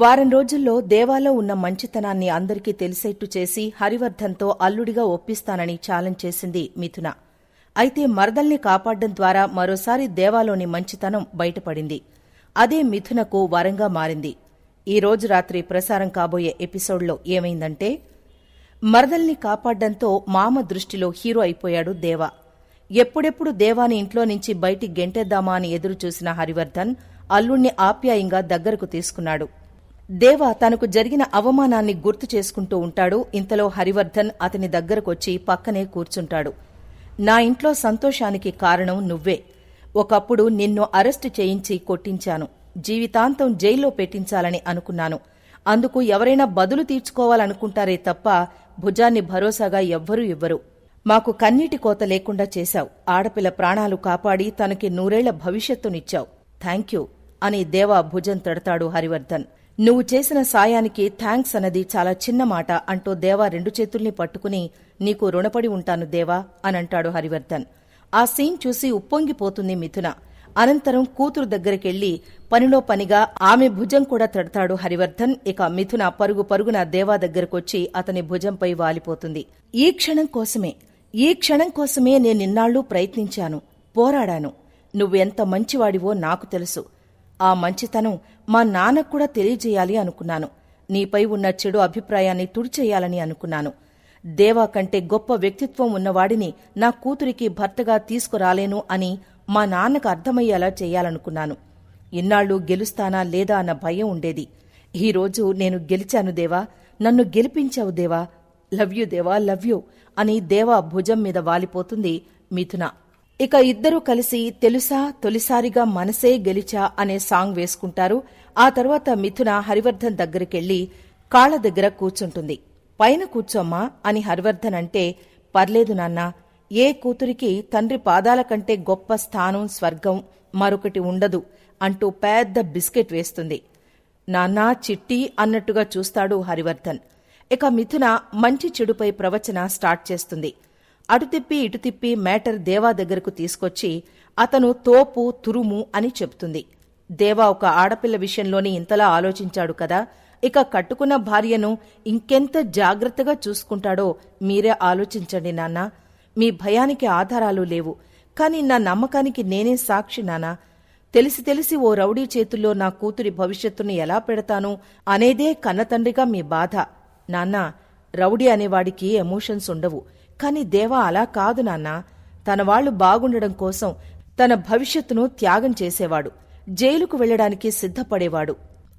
వారం రోజుల్లో దేవాలో ఉన్న మంచితనాన్ని అందరికీ తెలిసేట్టు చేసి హరివర్ధన్తో అల్లుడిగా ఒప్పిస్తానని ఛాలెంజ్ చేసింది మిథున. అయితే మరదల్ని కాపాడ్డం ద్వారా మరోసారి దేవాలోని మంచితనం బయటపడింది. అదే మిథునకు వరంగా మారింది. ఈ రోజు రాత్రి ప్రసారం కాబోయే ఎపిసోడ్లో ఏమైందంటే, మరదల్ని కాపాడ్డంతో మామ దృష్టిలో హీరో అయిపోయాడు దేవా. ఎప్పుడెప్పుడు దేవాని ఇంట్లో నుంచి బయటికి గెంటేద్దామా అని ఎదురుచూసిన హరివర్ధన్ అల్లుణ్ణి ఆప్యాయంగా దగ్గరకు తీసుకున్నాడు. దేవా తనకు జరిగిన అవమానాన్ని గుర్తు చేసుకుంటూ ఉంటాడు. ఇంతలో హరివర్ధన్ అతని దగ్గరకొచ్చి పక్కనే కూర్చుంటాడు. నా ఇంట్లో సంతోషానికి కారణం నువ్వే. ఒకప్పుడు నిన్ను అరెస్టు చేయించి కొట్టించాను. జీవితాంతం జైల్లో పెట్టించాలని అనుకున్నాను. అందుకు ఎవరైనా బదులు తీర్చుకోవాలనుకుంటారే తప్ప భుజాన్ని భరోసాగా ఎవ్వరూ ఇవ్వరు. మాకు కన్నీటి కోత లేకుండా చేశావు. ఆడపిల్ల ప్రాణాలు కాపాడి తనకి 100 ఏళ్ల భవిష్యత్తునిచ్చావు. థ్యాంక్యూ అని దేవా భుజం తడతాడు హరివర్ధన్. నువ్వు చేసిన సాయానికి థ్యాంక్స్ అన్నది చాలా చిన్న మాట అంటూ దేవా 2 చేతుల్ని పట్టుకుని నీకు రుణపడి ఉంటాను దేవా అనంటాడు హరివర్ధన్. ఆ సీన్ చూసి ఉప్పొంగిపోతుంది మిథున. అనంతరం కూతురు దగ్గరికెళ్లి పనిలో పనిగా ఆమె భుజం కూడా తడతాడు హరివర్ధన్. ఇక మిథున పరుగు పరుగున దేవా దగ్గరకొచ్చి అతని భుజంపై వాలిపోతుంది. ఈ క్షణం కోసమే నేనిన్నాళ్లూ ప్రయత్నించాను, పోరాడాను. నువ్వెంత మంచివాడివో నాకు తెలుసు. ఆ మంచితనం మా నాన్నకు కూడా తెలియజేయాలి అనుకున్నాను. నీపై ఉన్న చెడు అభిప్రాయాన్ని తుడిచేయాలని అనుకున్నాను. దేవా కంటే గొప్ప వ్యక్తిత్వం ఉన్నవాడిని నా కూతురికి భర్తగా తీసుకురాలేను అని మా నాన్నకు అర్థమయ్యేలా చేయాలనుకున్నాను. ఇన్నాళ్లు గెలుస్తానా లేదా అన్న భయం ఉండేది. ఈరోజు నేను గెలిచాను దేవా, నన్ను గెలిపించావు దేవా, లవ్ యూ దేవా, లవ్ యూ అని దేవా భుజం మీద వాలిపోతుంది మిథున. ఇక ఇద్దరూ కలిసి తెలుసా తొలిసారిగా మనసే గెలిచా అనే సాంగ్ వేసుకుంటారు. ఆ తర్వాత మిథున హరివర్ధన్ దగ్గరికెళ్లి కాళ్ల దగ్గర కూర్చుంటుంది. పైన కూర్చోమ్మా అని హరివర్ధన్ అంటే, పర్లేదు నాన్నా, ఏ కూతురికి తండ్రి పాదాల కంటే గొప్ప స్థానం స్వర్గం మరొకటి ఉండదు అంటూ పెద్ద బిస్కెట్ వేస్తుంది. నాన్నా చిట్టి అన్నట్టుగా చూస్తాడు హరివర్ధన్. ఇక మిథున మంచి చెడుపై ప్రవచన స్టార్ట్ చేస్తుంది. అటు తిప్పి ఇటు తిప్పి మేటర్ దేవా దగ్గరకు తీసుకొచ్చి అతను తోపు తురుము అని చెప్తుంది. దేవా ఒక ఆడపిల్ల విషయంలోనే ఇంతలా ఆలోచించాడు కదా, ఇక కట్టుకున్న భార్యను ఇంకెంత జాగ్రత్తగా చూసుకుంటాడో మీరే ఆలోచించండి నాన్నా. మీ భయానికి ఆధారాలు లేవు, కాని నా నమ్మకానికి నేనే సాక్షి నాన్నా. తెలిసి ఓ రౌడీ చేతుల్లో నా కూతురి భవిష్యత్తును ఎలా పెడతాను అనేదే కన్నతండ్రిగా మీ బాధ. నాన్నా, రౌడీ అనేవాడికి ఎమోషన్స్ ఉండవు, కాని దేవా అలా కాదు నాన్నా. తన వాళ్లు బాగుండడం కోసం తన భవిష్యత్తును త్యాగం చేసేవాడు. జైలుకు వెళ్లడానికి సిద్ధపడేవాడు.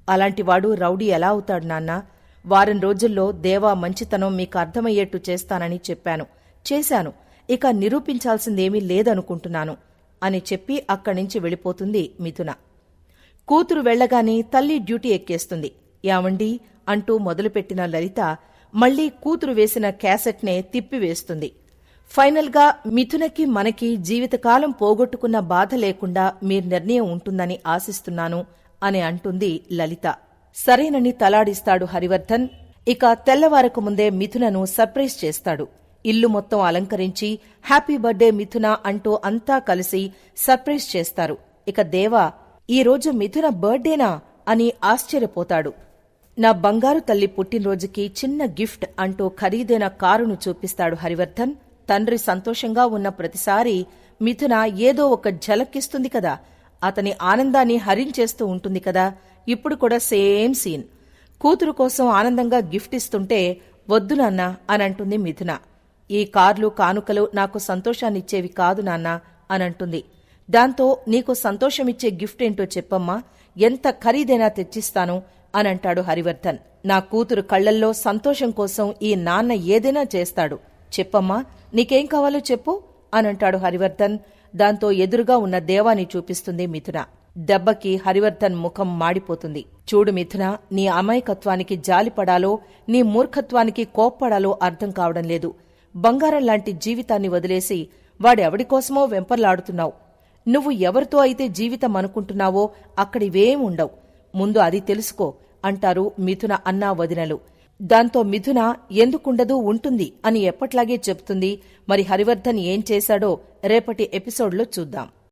అలాంటివాడు రౌడీ ఎలా అవుతాడు నాన్నా? వారం రోజుల్లో దేవా మంచితనం మీకు అర్థమయ్యేట్టు చేస్తానని చెప్పాను, చేశాను. ఇక నిరూపించాల్సిందేమీ లేదనుకుంటున్నాను అని చెప్పి అక్కడ్నుంచి వెళ్ళిపోతుంది మిథున. కూతురు వెళ్లగానే తల్లి డ్యూటీ ఎక్కేస్తుంది. యావండి అంటూ మొదలుపెట్టిన లలిత మళ్లీ కూతురు వేసిన క్యాసెట్నే తిప్పివేస్తుంది. ఫైనల్గా మిథునకి మనకి జీవితకాలం పోగొట్టుకున్న బాధ లేకుండా మీ నిర్ణయం ఉంటుందని ఆశిస్తున్నాను అని అంటుంది లలిత. సరేనని తలాడిస్తాడు హరివర్ధన్. ఇక తెల్లవారకు ముందే మిథునను సర్ప్రైజ్ చేస్తాడు. ఇల్లు మొత్తం అలంకరించి హ్యాపీ బర్త్డే మిథున అంటూ అంతా కలిసి సర్ప్రైజ్ చేస్తారు. ఇక దేవా ఈరోజు మిథున బర్త్డేనా అని ఆశ్చర్యపోతాడు. నా బంగారు తల్లి పుట్టినరోజుకి చిన్న గిఫ్ట్ అంటూ ఖరీదైన కారును చూపిస్తాడు హరివర్ధన్. తండ్రి సంతోషంగా ఉన్న ప్రతిసారి మిథున ఏదో ఒక ఝలక్కిస్తుంది కదా, అతని ఆనందాన్ని హరించేస్తూ ఉంటుంది కదా. ఇప్పుడు కూడా సేమ్ సీన్. కూతురు కోసం ఆనందంగా గిఫ్ట్ ఇస్తుంటే వద్దు నాన్నా అనంటుంది మిథున. ఈ కార్లు కానుకలు నాకు సంతోషాన్నిచ్చేవి కాదు నాన్నా అనంటుంది. దాంతో నీకు సంతోషమిచ్చే గిఫ్ట్ ఏంటో చెప్పమ్మా, ఎంత ఖరీదైనా తెచ్చిస్తాను అనంటాడు హరివర్ధన్. నా కూతురు కళ్లల్లో సంతోషం కోసం ఈ నాన్న ఏదైనా చేస్తాడు. చెప్పమ్మా, నీకేం కావాలో చెప్పు అనంటాడు హరివర్ధన్. దాంతో ఎదురుగా ఉన్న దేవాని చూపిస్తుంది మిథున. దెబ్బకి హరివర్ధన్ ముఖం మాడిపోతుంది. చూడు మిథున, నీ అమాయకత్వానికి జాలిపడాలో నీ మూర్ఖత్వానికి కోప్పడాలో అర్థం కావడం లేదు. బంగారం లాంటి జీవితాన్ని వదిలేసి వాడెవడికోసమో వెంపర్లాడుతున్నావు. నువ్వు ఎవరితో అయితే జీవితం అనుకుంటున్నావో అక్కడివేం ఉండవు. ముందు అది తెలుసుకో అంటారు మిథున అన్నా వదినలు. దాంతో మిథున ఎందుకుండదు ఉంటుంది అని ఎప్పట్లాగే చెప్తుంది. మరి హరివర్ధన్ ఏం చేశాడో రేపటి ఎపిసోడ్లో చూద్దాం.